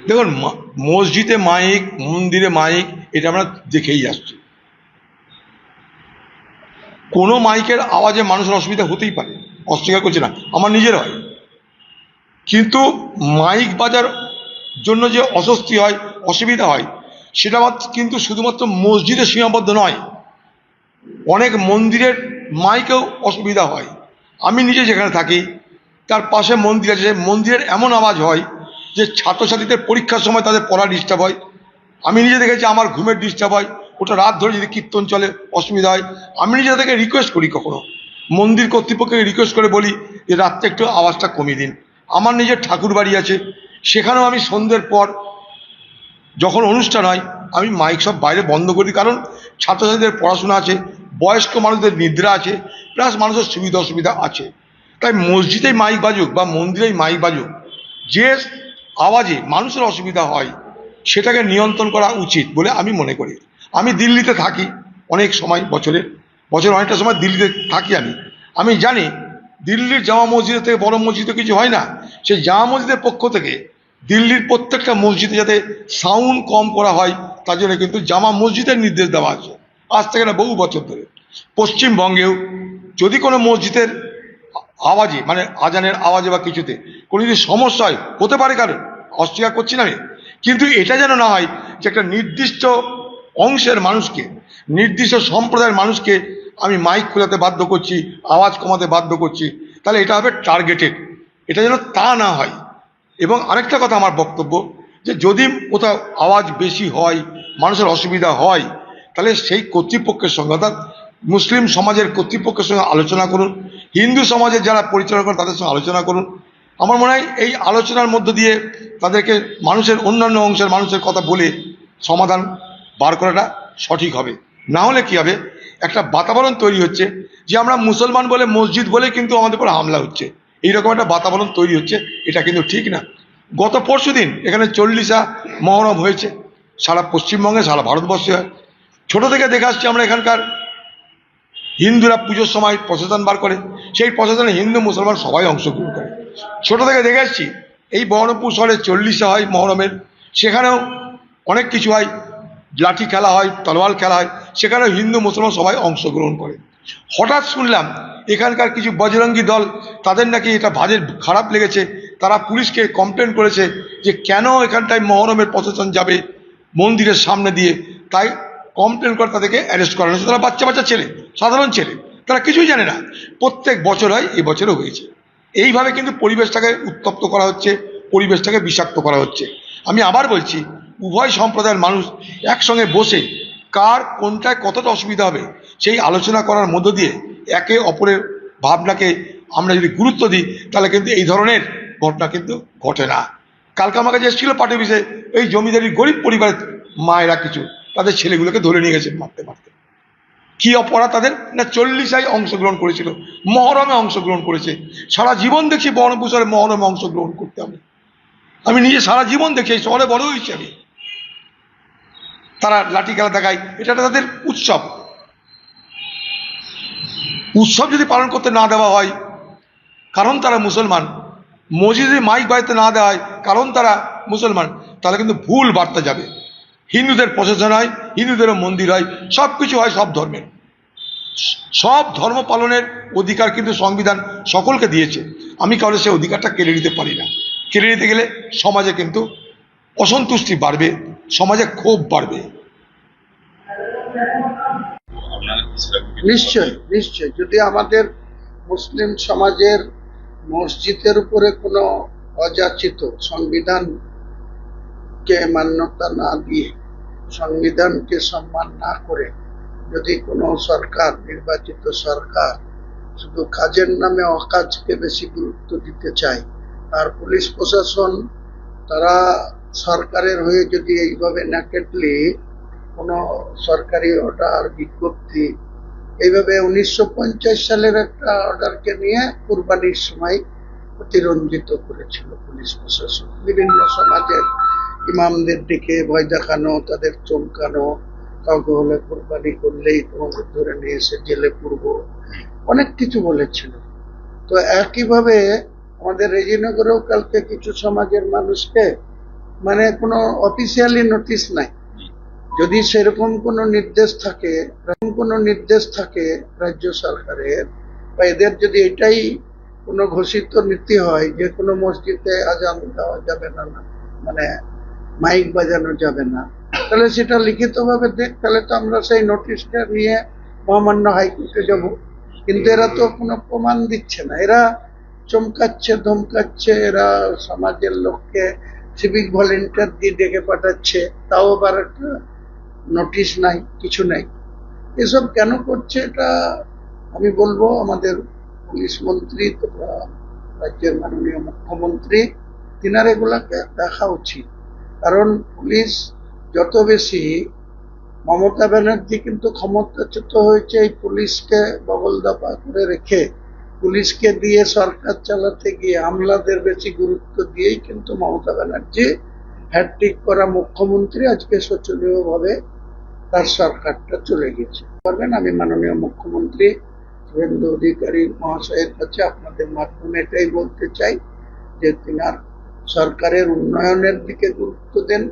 দেখুন, মসজিদে মাইক, মন্দিরে মাইক, এটা আমরা দেখেই আসছি। কোনো মাইকের আওয়াজে মানুষের অসুবিধা হতেই পারে, অস্বীকার করছি না, আমার নিজের হয়। কিন্তু মাইক বাজার জন্য যে অস্বস্তি হয়, অসুবিধা হয়, সেটা কিন্তু শুধুমাত্র মসজিদে সীমাবদ্ধ নয়, অনেক মন্দিরের মাইকেও অসুবিধা হয়। আমি নিজে যেখানে থাকি তার পাশে মন্দির আছে, মন্দিরের এমন আওয়াজ হয় যে ছাত্রছাত্রীদের পরীক্ষার সময় তাদের পড়া ডিস্টার্ব হয়। আমি নিজে দেখেছি আমার ঘুমের ডিস্টার্ব হয়, ওটা রাত ধরে যদি কীর্তন চলে অসুবিধা হয়। আমি নিজে তাদেরকে রিকোয়েস্ট করি, কখনো মন্দির কর্তৃপক্ষকে রিকোয়েস্ট করে বলি যে রাত্রে একটু আওয়াজটা কমিয়ে দিন। আমার নিজের ঠাকুর বাড়ি আছে, সেখানেও আমি সন্ধ্যের পর যখন অনুষ্ঠান হয় আমি মাইক সব বাইরে বন্ধ করি, কারণ ছাত্রছাত্রীদের পড়াশোনা আছে, বয়স্ক মানুষদের নিদ্রা আছে, প্লাস মানুষের সুবিধা অসুবিধা আছে। তাই মসজিদেই মাইক বাজুক বা মন্দিরেই মাইক বাজুক, যে আওয়াজে মানুষের অসুবিধা হয় সেটাকে নিয়ন্ত্রণ করা উচিত বলে আমি মনে করি। আমি দিল্লিতে থাকি অনেক সময়, বছরে অনেকটা সময় দিল্লিতে থাকি। আমি জানি দিল্লির জামা মসজিদের থেকে বড় মসজিদে কিছু হয় না। সেই জামা মসজিদের পক্ষ থেকে দিল্লির প্রত্যেকটা মসজিদে যাতে সাউন্ড কম করা হয় তার জন্য কিন্তু জামা মসজিদের নির্দেশ দেওয়া আছে আজ থেকে না, বহু বছর ধরে। পশ্চিমবঙ্গেও যদি কোনো মসজিদের আওয়াজে, মানে আজানের আওয়াজে বা কিছুতে কোনো যদি সমস্যা হয়, হতে পারে, কারণ অস্বীকার করছি না আমি, কিন্তু এটা যেন না হয় যে একটা নির্দিষ্ট অংশের মানুষকে, নির্দিষ্ট সম্প্রদায়ের মানুষকে আমি মাইক খোলাতে বাধ্য করছি, আওয়াজ কমাতে বাধ্য করছি, তাহলে এটা হবে টার্গেটেড। এটা যেন তা না হয়। এবং আরেকটা কথা আমার বক্তব্য, যে যদি কোথাও আওয়াজ বেশি হয়, মানুষের অসুবিধা হয়, তাহলে সেই কর্তৃপক্ষের সঙ্গে, অর্থাৎ মুসলিম সমাজের কর্তৃপক্ষের সঙ্গে আলোচনা করুন, হিন্দু সমাজের যারা পরিচালনা করেন তাদের সঙ্গে আলোচনা করুন। আমার মনে হয় এই আলোচনার মধ্য দিয়ে তাদেরকে মানুষের, অন্যান্য অংশের মানুষের কথা বলে সমাধান বার করাটা সঠিক হবে। না হলে কি হবে, একটা বাতাবরণ তৈরি হচ্ছে যে আমরা মুসলমান বলে, মসজিদ বলে কিন্তু আমাদের উপর হামলা হচ্ছে, এইরকম একটা বাতাবরণ তৈরি হচ্ছে। এটা কিন্তু ঠিক না। গত পরশুদিন এখানে 40 মহরম হয়েছে, সারা পশ্চিমবঙ্গে, সারা ভারতবর্ষে হয়। ছোট থেকে দেখে আসছি আমরা, এখানকার হিন্দুরা পুজোর সময় প্রসেশন বার করে, সেই প্রসেশনে হিন্দু মুসলমান সবাই অংশগ্রহণ করে। ছোট থেকে দেখে আসছি এই বহরমপুর শহরে 40 হয় মহরমের, সেখানেও অনেক কিছু হয়, লাঠি খেলা হয়, তলোয়ার খেলা হয়, সেখানেও হিন্দু মুসলমান সবাই অংশগ্রহণ করে। হঠাৎ শুনলাম এখানকার কিছু বজরঙ্গি দল, তাদের নাকি এটা খারাপ লেগেছে, তারা পুলিশকে কমপ্লেন করেছে যে কেন এখানটায় মহরমের প্রসেশন যাবে মন্দিরের সামনে দিয়ে, তাই কমপ্লেন করে তাদেরকে অ্যারেস্ট করানো হয়েছে। তারা বাচ্চা বাচ্চা ছেলে, সাধারণ ছেলে, তারা কিছুই জানে না। প্রত্যেক বছর হয়, এবছরও হয়েছে। এইভাবে কিন্তু পরিবেশটাকে উত্তপ্ত করা হচ্ছে, পরিবেশটাকে বিষাক্ত করা হচ্ছে। আমি আবার বলছি, উভয় সম্প্রদায়ের মানুষ একসঙ্গে বসে কার কোনটায় কতটা অসুবিধা হবে সেই আলোচনা করার মধ্য দিয়ে একে অপরের ভাবনাকে আমরা যদি গুরুত্ব দিই, তাহলে কিন্তু এই ধরনের ঘটনা কিন্তু ঘটে না। কালকে আমার কাছে এসেছিল পার্টি বিষয়ে, এই জমিদারির গরিব পরিবারের মায়েরা কিছু তাদের ছেলেগুলোকে ধরে নিয়ে গেছে মারতে মারতে। কি অপরাধ তাদের? না 40 অংশগ্রহণ করেছিল, মহরমে অংশগ্রহণ করেছে। সারা জীবন দেখছি বহরমপুর শহরে মহরমে অংশগ্রহণ করতে আমি নিজে সারা জীবন দেখি, এই শহরে বড় হয়েছি আমি। তারা লাঠি খেলা দেখায়, এটা তাদের উৎসব। উৎসব যদি পালন করতে না দেওয়া হয়, কারণ তারা মুসলমান, মসজিদে মাইক বাড়িতে না দেওয়া হয় কারণ তারা মুসলমান, তাহলে কিন্তু ভুল বার্তা যাবে। হিন্দুদের প্রশাসন হয়, হিন্দুদেরও মন্দির হয়, সব কিছু হয় সব ধর্মের। সব ধর্ম পালনের অধিকার কিন্তু সংবিধান সকলকে দিয়েছে। আমি কারো সে অধিকারটা কেড়ে নিতে পারি না। কেড়ে নিতে গেলে সমাজে কিন্তু অসন্তুষ্টি বাড়বে, সমাজে ক্ষোভ বাড়বে। নিশ্চয় নিশ্চয়, যদি আমাদের মুসলিম সমাজের মসজিদের উপরে কোনো অযাচিত সংবিধানকে মান্যতা না দিয়ে, সংবিধানকে সম্মান না করে যদি কোনো সরকার, নির্বাচিত সরকার শুধু কাজের নামে অকাজকে বেশি গুরুত্ব দিতে চায়, আর পুলিশ প্রশাসন তারা সরকারের হয়ে যদি এইভাবে ন্যাকেটলি কোনো সরকারি অর্ডার, বিজ্ঞপ্তি, এইভাবে 1950 সালের একটা অর্ডারকে নিয়ে কুরবানির সময় অতিরঞ্জিত করেছিল পুলিশ প্রশাসন। বিভিন্ন সমাজের ইমামদের দিকে ভয় দেখানো, তাদের চমকানো, কাউকে হলে কুরবানি করলেই তোমাদের ধরে নিয়ে এসে জেলে পুরবো, অনেক কিছু বলেছিল। তো একইভাবে আমাদের রেজিনগরেও কালকে কিছু সমাজের মানুষকে মানে কোনো অফিসিয়ালি নোটিশ নাই, যদি সেরকম কোনো নির্দেশ থাকে রাজ্য সরকারের বা এদের যদি এটাই কোনো ঘোষিত নীতি হয় যে কোনো মসজিদে আজান দেওয়া যাবে না, মানে মাইক বাজানো যাবে না, তাহলে সেটা লিখিতভাবে দেখ, তাহলে তো আমরা সেই নোটিশটা নিয়ে মহামান্য হাইকোর্টে যাব। কিন্তু এরা তো কোনো প্রমাণ দিচ্ছে না, এরা চমকাচ্ছে ধমকাচ্ছে, এরা সমাজের লোককে সিভিক ভলেন্টিয়ার দিয়ে ডেকে পাঠাচ্ছে, তাও আবার একটা নোটিশ নাই, কিছু নাই। এসব কেন করছে এটা আমি বলবো আমাদের পুলিশ মন্ত্রী তথা রাজ্যের মাননীয় মুখ্যমন্ত্রী, তিনার এগুলাকে দেখা উচিত। কারণ পুলিশ যত বেশি, মমতা ব্যানার্জি কিন্তু ক্ষমতাচ্যুত হয়েছে এই পুলিশকে বগল দাপা করে রেখে, পুলিশকে দিয়ে সরকার চালাতে গিয়ে আমলাদের বেশি গুরুত্ব দিয়েই কিন্তু মমতা ব্যানার্জি হ্যাট্রিক করা মুখ্যমন্ত্রী আজকে শোচনীয় ভাবে তার সরকারটা চলে গেছে। পারবেন, আমি মাননীয় মুখ্যমন্ত্রী শুভেন্দু অধিকারী মহাশয়ের কাছে আপনাদের মাধ্যমে এটাই বলতে চাই যে তিনার সরকারের উন্নয়নের দিকে গুরুত্ব দেন,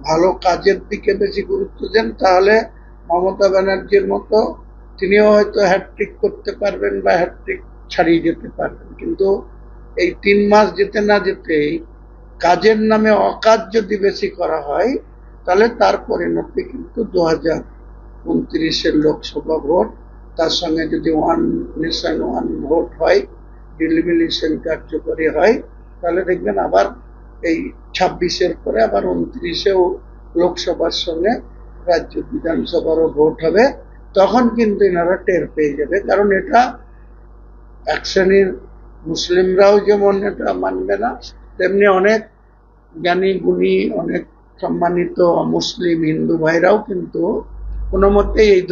ভালো কাজের দিকে বেশি গুরুত্ব দেন, তাহলে মমতা ব্যানার্জির মতো তিনিও হয়তো হ্যাট্রিক করতে পারবেন বা হ্যাট্রিক ছাড়িয়ে যেতে পারবেন। কিন্তু এই 3 মাস যেতে না যেতেই কাজের নামে অকাজ যদি বেশি করা হয়, তাহলে তার পরিণতি কিন্তু 2029-এর লোকসভা ভোট, তার সঙ্গে যদি ওয়ান নেশন ওয়ান ভোট হয়, ডিলিমিনেশন কার্যকরী হয়, তাহলে দেখবেন আবার এই 26-এর পরে আবার 29-এও লোকসভার সঙ্গে রাজ্য বিধানসভারও ভোট হবে। তখন কিন্তু এনারা টের পেয়ে যাবে, কারণ এটা এক শ্রেণীর মুসলিমরাও যেমন এটা মানবে না, তেমনি অনেক জ্ঞানী গুণী অনেক সম্মানিত মুসলিম হিন্দু ভাইরাও কিন্তু কোনো মতেই এই ধরনের